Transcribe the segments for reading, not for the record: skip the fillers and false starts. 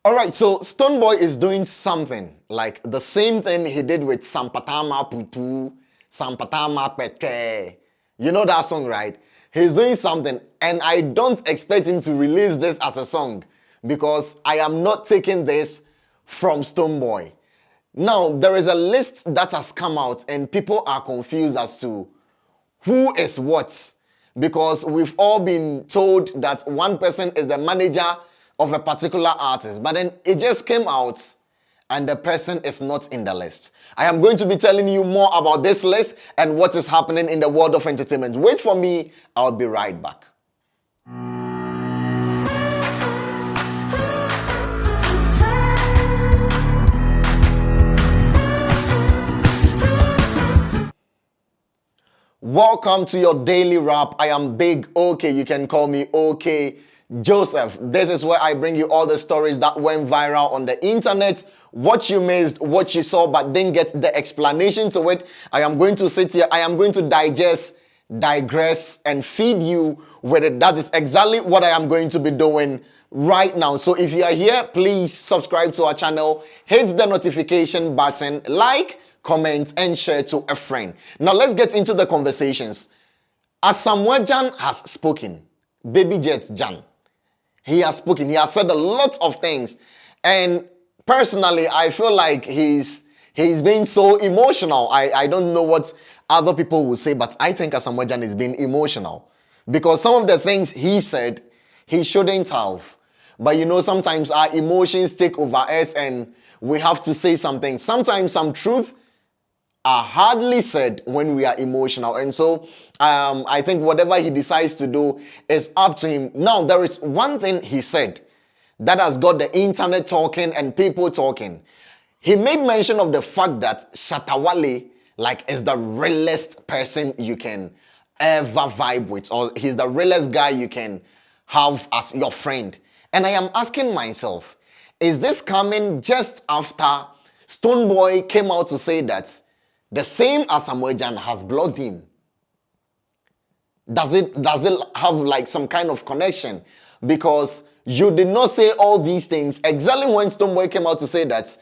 All right, so Stonebwoy is doing something like the same thing he did with Sampatama Putu, Sampatama Pete. You know that song, right? He's doing something, and I don't expect him to release this as a song because I am not taking this from Stonebwoy. Now, there is a list that has come out, and people are confused as to who is what, because we've all been told that one person is the manager of a particular artist, but then it just came out and the person is not in the list. I am going to be telling you more about this list and what is happening in the world of entertainment. Wait for me, I'll be right back. Welcome to your daily wrap. I am Big OK. You can call me OK Joseph. This is where I bring you all the stories that went viral on the internet, what you missed, what you saw but didn't get the explanation to it. I am going to sit here, I am going to digest, digress, and feed you with it. That is exactly what I am going to be doing right now. So if you are here, please subscribe to our channel, hit the notification button, like, comment, and share to a friend. Now let's get into the conversations. Asamoah Gyan has spoken. Baby Jet Jan. He has spoken. He has said a lot of things. And personally, I feel like he's being so emotional. I don't know what other people will say, but I think Asamoah Gyan is being emotional. Because some of the things he said, he shouldn't have. But you know, sometimes our emotions take over us and we have to say something. Sometimes some truth are hardly said when we are emotional. And so I think whatever he decides to do is up to him. Now, there is one thing he said that has got the internet talking and people talking. He made mention of the fact that Shatta Wale is the realest person you can ever vibe with, or he's the realest guy you can have as your friend. And I am asking myself, is this coming just after Stonebwoy came out to say that the same Asamoah Gyan has blocked him? Does it have some kind of connection? Because you did not say all these things exactly when Stonebwoy came out to say that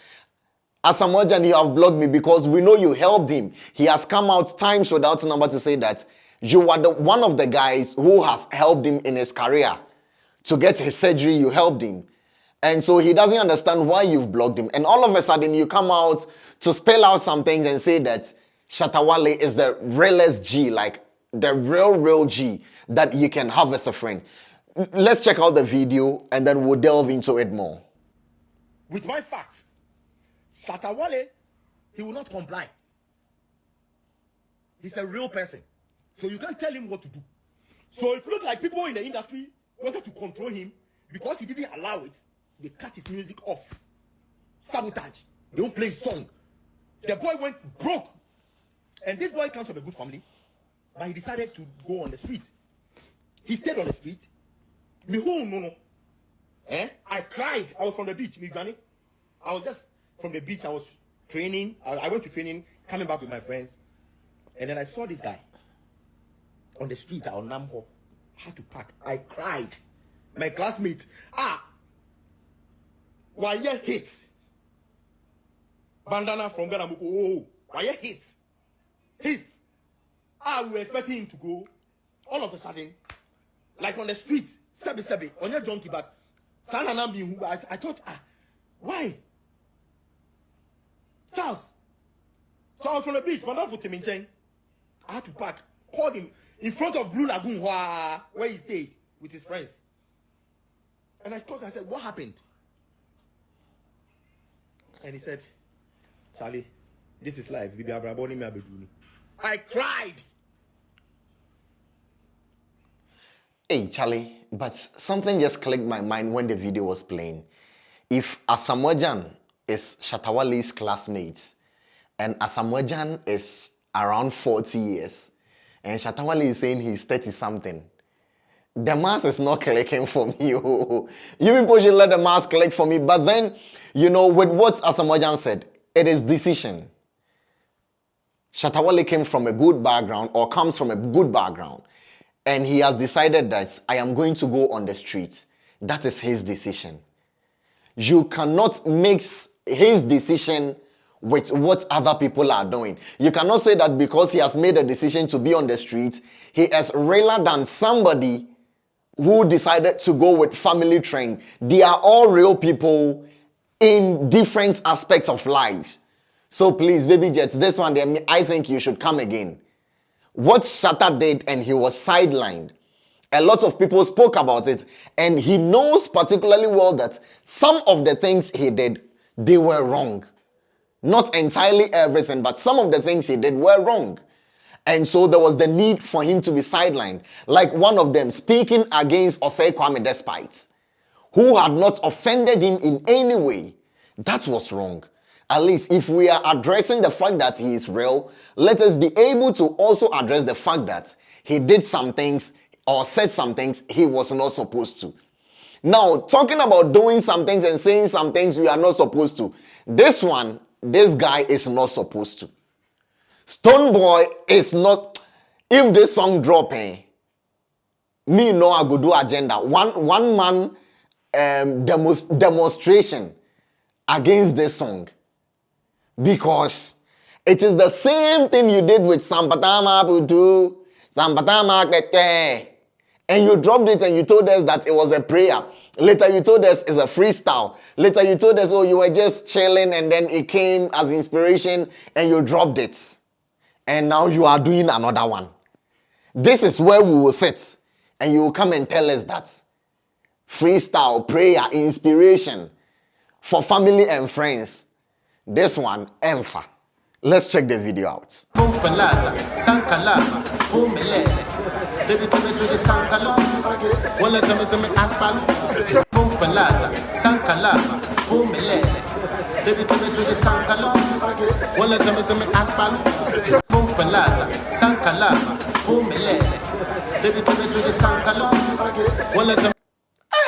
Asamoah Gyan, you have blocked me because we know you helped him. He has come out times without number to say that you are one of the guys who has helped him in his career. To get his surgery, you helped him. And so he doesn't understand why you've blocked him. And all of a sudden, you come out to spell out some things and say that Shatta Wale is the realest G, like the real G that you can have as a friend. Let's check out the video and then we'll delve into it more. With my facts, Shatta Wale, he will not comply. He's a real person. So you can't tell him what to do. So it looks like people in the industry wanted to control him because he didn't allow it. They cut his music off. Sabotage. They don't play his song. The boy went broke. And this boy comes from a good family, but he decided to go on the street. He stayed on the street. I cried. I was from the beach, Granny. I was just from the beach. I was training. I went to training, coming back with my friends. And then I saw this guy on the street on Namho. I had to pack. I cried. My classmates. Why you hit? Bandana from Ghana. Oh, why you hit? Hit. We were expecting him to go. All of a sudden, like on the street, sebi, on your donkey, but I thought, why? Charles. So I was from the beach, but not for Timincheng. I had to pack. Called him in front of Blue Lagoon, where he stayed with his friends. And I said, what happened? And he said, Charlie, this is life. I cried. Hey, Charlie, but something just clicked my mind when the video was playing. If Asamoah Gyan is Shatta Wale's classmate, and Asamoah Gyan is around 40 years, and Shatta Wale is saying he's 30-something, the math is not clicking for me. You people should let the math click for me. But then, you know, with what Asamoah Gyan said, it is decision. Shatta Wale came from a good background or comes from a good background. And he has decided that I am going to go on the streets. That is his decision. You cannot mix his decision with what other people are doing. You cannot say that because he has made a decision to be on the street, he is realer than somebody who decided to go with family train. They are all real people in different aspects of life. So please, Baby Jet, this one, I think you should come again. What Shatta did, and he was sidelined. A lot of people spoke about it, and he knows particularly well that some of the things he did, they were wrong. Not entirely everything, but some of the things he did were wrong. And so there was the need for him to be sidelined. Like one of them speaking against Osei Kwame Despite, who had not offended him in any way. That was wrong. At least if we are addressing the fact that he is real, let us be able to also address the fact that he did some things or said some things he was not supposed to. Now, talking about doing some things and saying some things we are not supposed to. This guy is not supposed to. Stonebwoy is not. If this song drop, me know I go do agenda. One man demonstration against this song, because it is the same thing you did with Sampatama Budu, Sampatama Keke, and you dropped it and you told us that it was a prayer. Later you told us it's a freestyle. Later you told us, oh, you were just chilling and then it came as inspiration and you dropped it. And now you are doing another one. This is where we will sit and you will come and tell us that freestyle, prayer, inspiration for family and friends. This one, Empha. Let's check the video out.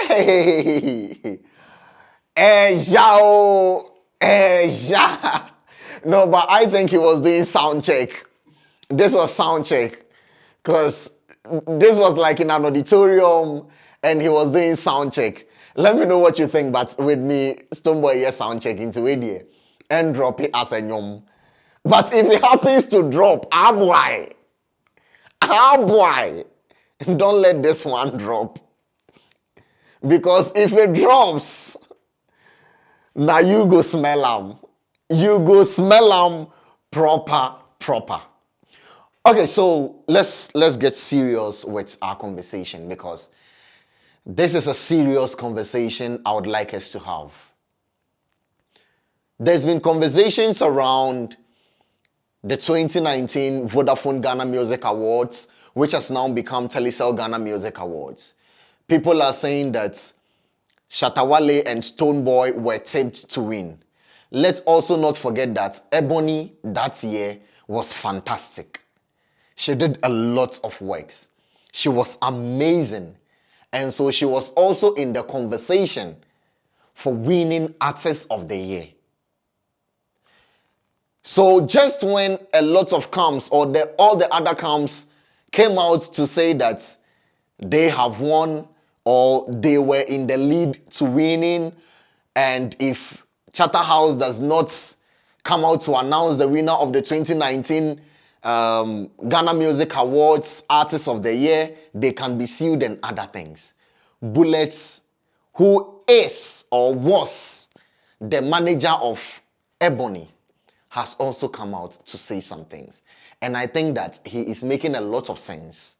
Hey, no, but I think he was doing sound check. This was sound check, because this was like in an auditorium and he was doing sound check. Let me know what you think, but with me, Stonebwoy, yes, sound check into it and drop it as a nyom. But if it happens to drop, boy, don't let this one drop. Because if it drops, now you go smell them. You go smell them proper. Okay, so let's get serious with our conversation, because this is a serious conversation I would like us to have. There's been conversations around the 2019 Vodafone Ghana Music Awards, which has now become Telecel Ghana Music Awards. People are saying that Shatta Wale and Stonebwoy were tipped to win. Let's also not forget that Ebony that year was fantastic. She did a lot of works. She was amazing. And so she was also in the conversation for winning Artist of the Year. So just when a lot of camps or all the other camps came out to say that they have won or they were in the lead to winning, and if Charterhouse does not come out to announce the winner of the 2019 Ghana Music Awards Artist of the Year, they can be sued and other things. Bullets, who is or was the manager of Ebony, has also come out to say some things. And I think that he is making a lot of sense.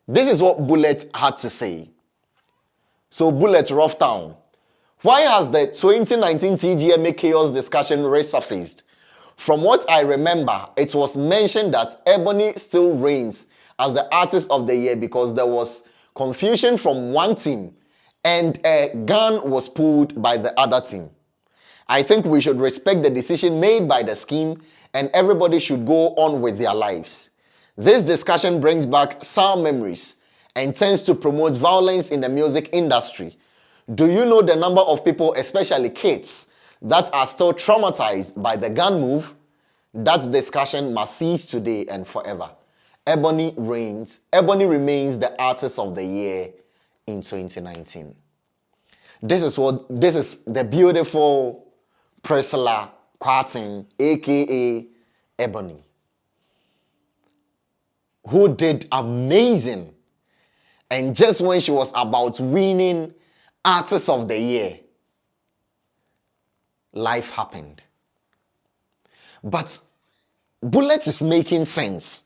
This is what Bullet had to say. So Bullet, Rough Town. Why has the 2019 TGMA Chaos discussion resurfaced? From what I remember, it was mentioned that Ebony still reigns as the Artist of the Year because there was confusion from one team and a gun was pulled by the other team. I think we should respect the decision made by the scheme and everybody should go on with their lives. This discussion brings back sour memories and tends to promote violence in the music industry. Do you know the number of people, especially kids, that are still traumatized by the gun move? That discussion must cease today and forever. Ebony remains the Artist of the Year in 2019. This is the beautiful Priscilla Quartin, aka Ebony, who did amazing. And just when she was about winning Artist of the Year, life happened. But Bullet is making sense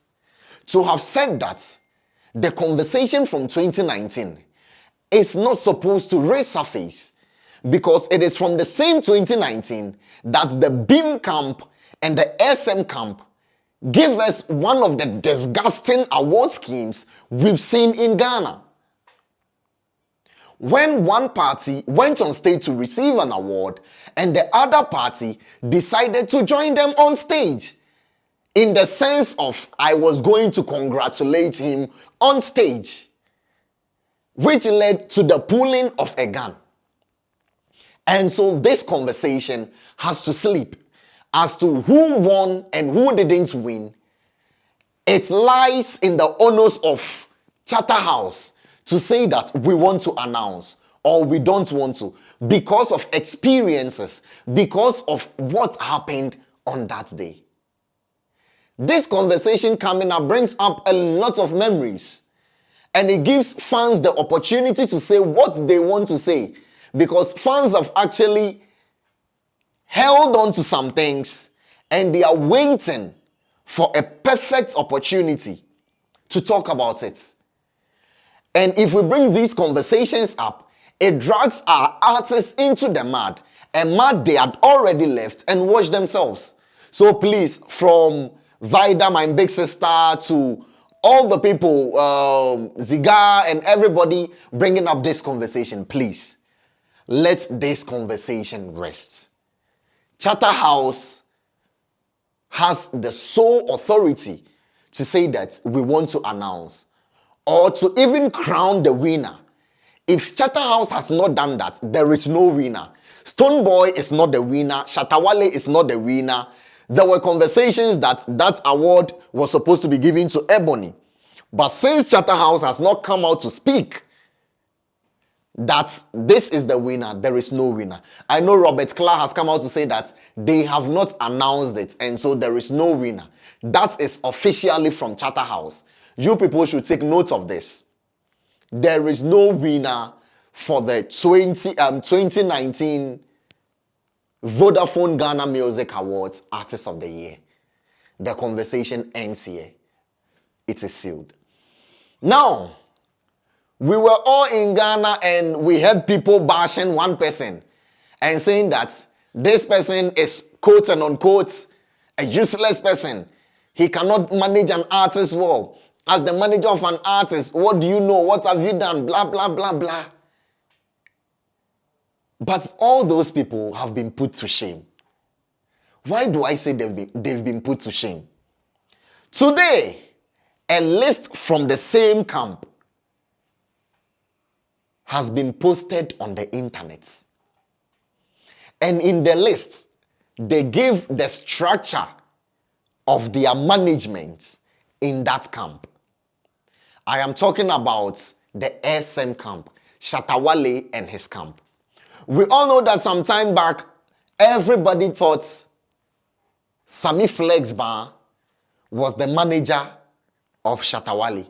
to have said that the conversation from 2019 is not supposed to resurface, because it is from the same 2019 that the Beam camp and the SM camp give us one of the disgusting award schemes we've seen in Ghana. When one party went on stage to receive an award and the other party decided to join them on stage, in the sense of I was going to congratulate him on stage, which led to the pulling of a gun. And so this conversation has to sleep as to who won and who didn't win. It lies in the onus of Shatta House to say that we want to announce or we don't want to, because of experiences, because of what happened on that day. This conversation coming up brings up a lot of memories, and it gives fans the opportunity to say what they want to say, because fans have actually held on to some things and they are waiting for a perfect opportunity to talk about it. And if we bring these conversations up, it drags our artists into the mud, and mud they had already left and washed themselves. So please, from Vida, my big sister, to all the people, Ziga and everybody bringing up this conversation, please, let this conversation rest. Shatta House has the sole authority to say that we want to announce or to even crown the winner. If Shatta House has not done that, there is no winner. Stonebwoy is not the winner. Shatta Wale is not the winner. There were conversations that that award was supposed to be given to Ebony. But since Shatta House has not come out to speak that this is the winner, there is no winner. I know Robert Clark has come out to say that they have not announced it, and so there is no winner. That is officially from Shatta House. You people should take note of this. There is no winner for the 2019 Vodafone Ghana Music Awards Artist of the Year. The conversation ends here. It is sealed. Now, we were all in Ghana and we had people bashing one person and saying that this person is quote and unquote a useless person. He cannot manage an artist well. As the manager of an artist, what do you know? What have you done? Blah, blah, blah, blah. But all those people have been put to shame. Why do I say they've been put to shame? Today, a list from the same camp has been posted on the internet. And in the list, they give the structure of their management in that camp. I am talking about the SM camp, Shatta Wale and his camp. We all know that some time back, everybody thought Sammy Flexbar was the manager of Shatta Wale.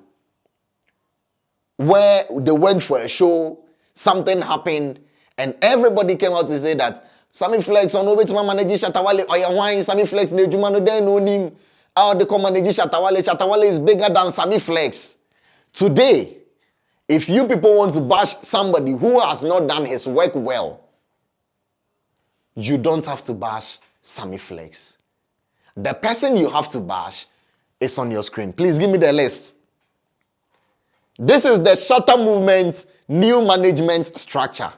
Where they went for a show, something happened, and everybody came out to say that Sammy Flex on over to manage Shatta Wale, or your wine, Sammy Flex, ne Jumano den no him. How they come manage Shatta Wale. Shatta Wale is bigger than Sammy Flex. Today, if you people want to bash somebody who has not done his work well, you don't have to bash Sammy Flex. The person you have to bash is on your screen. Please give me the list. This is the Shatta Movement's new management structure.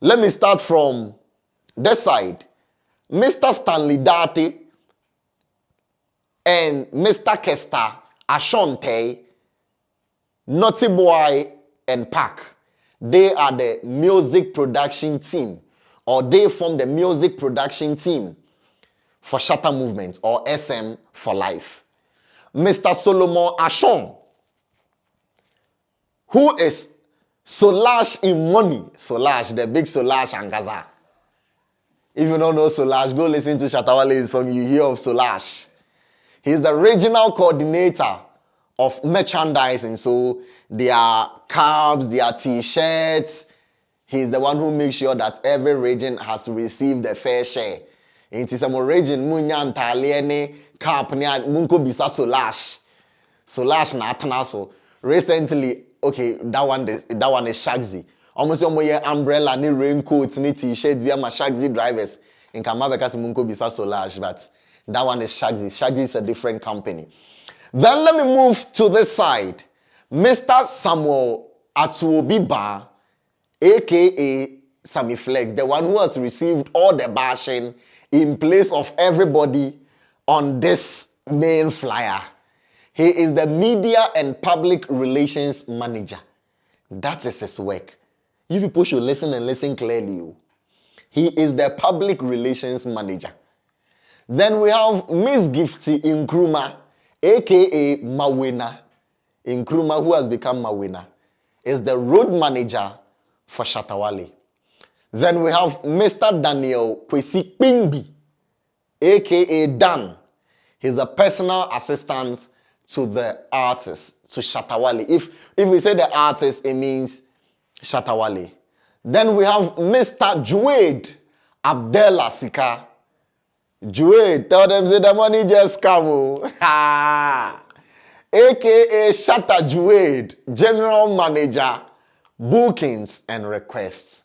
Let me start from this side. Mr. Stanley Dati and Mr. Kester Ashonte, Naughty Boy and Pac. They are the music production team, or they form the music production team for Shatta Movement, or SM for life. Mr. Solomon Ashon, who is Solange in money. Solange, the big Solange and Gaza. If you don't know Solange, go listen to Shatta Wale's song. You hear of Solange. He's the regional coordinator of merchandising. So there are caps, there are t-shirts. He's the one who makes sure that every region has received a fair share. In some region, munya ntaliene cap ni munko bisa Solange. Solange na atanaso. Recently, okay, that one is Shagzy. Almost your moye umbrella ni raincoat ni t-shirt via my Shagzy drivers. In Kamabeka munko bisa Solange, but that one is Shagzy. Shagzy is a different company. Then let me move to this side. Mr. Samuel Atuobiba, aka Sammy Flex, the one who has received all the bashing in place of everybody on this main flyer. He is the media and public relations manager. That is his work. You people should listen and listen clearly. He is the public relations manager. Then we have Miss Gifty Nkrumah, aka Mawena. Nkrumah, who has become Mawena, is the road manager for Shatta Wale. Then we have Mr. Daniel Kwesi Pingbi, aka Dan. He's a personal assistant to the artist, to Shatta Wale. If we say the artist, it means Shatta Wale. Then we have Mr. Juade Abdella Sika. Juade, tell them say the money just come. AKA Shatta Juade, General Manager, Bookings and Requests.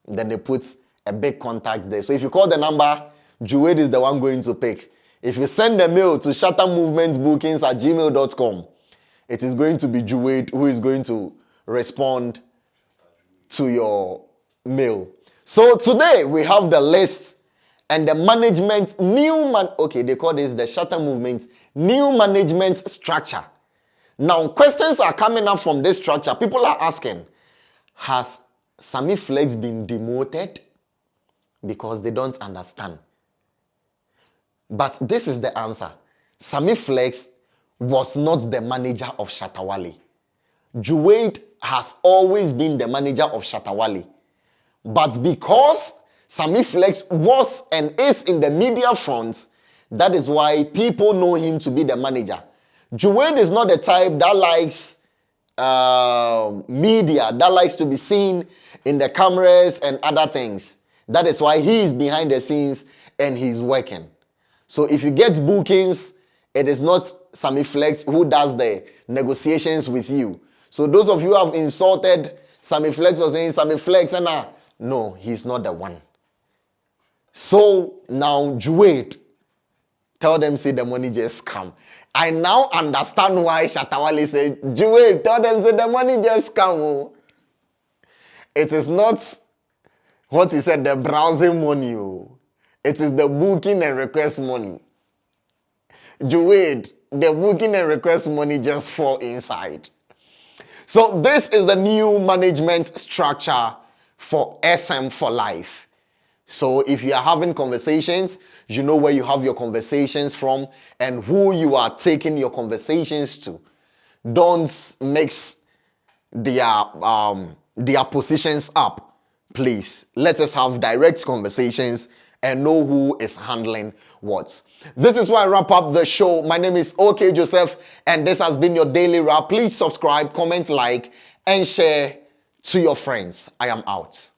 Then they put a big contact there. So if you call the number, Juade is the one going to pick. If you send a mail to shattamovementsbookings@gmail.com, it is going to be Juade who is going to respond to your mail. So today we have the list and the management they call this the Shatta Movement new management structure. Now questions are coming up from this structure. People are asking, has Sammy Flex been demoted? Because they don't understand. But this is the answer. Sammy Flex was not the manager of Shatta Wale. Juade has always been the manager of Shatta Wale. But because Sammy Flex was and is in the media front, that is why people know him to be the manager. Juade is not the type that likes media, that likes to be seen in the cameras and other things. That is why he is behind the scenes and he's working. So if you get bookings, it is not Sammy Flex who does the negotiations with you. So those of you who have insulted Sammy Flex or saying Sammy Flex, no, he's not the one. So now Juade, tell them say the money just come. I now understand why Shatta Wale said, Juade, tell them say the money just come. It is not what he said, the browsing money. It is the booking and request money. Juade, the booking and request money just fall inside. So this is the new management structure for SM for Life. So if you are having conversations, you know where you have your conversations from and who you are taking your conversations to. Don't mix their positions up, please. Let us have direct conversations and know who is handling what. This is where I wrap up the show. My name is OK Joseph, and this has been your daily wrap. Please subscribe, comment, like, and share to your friends. I am out.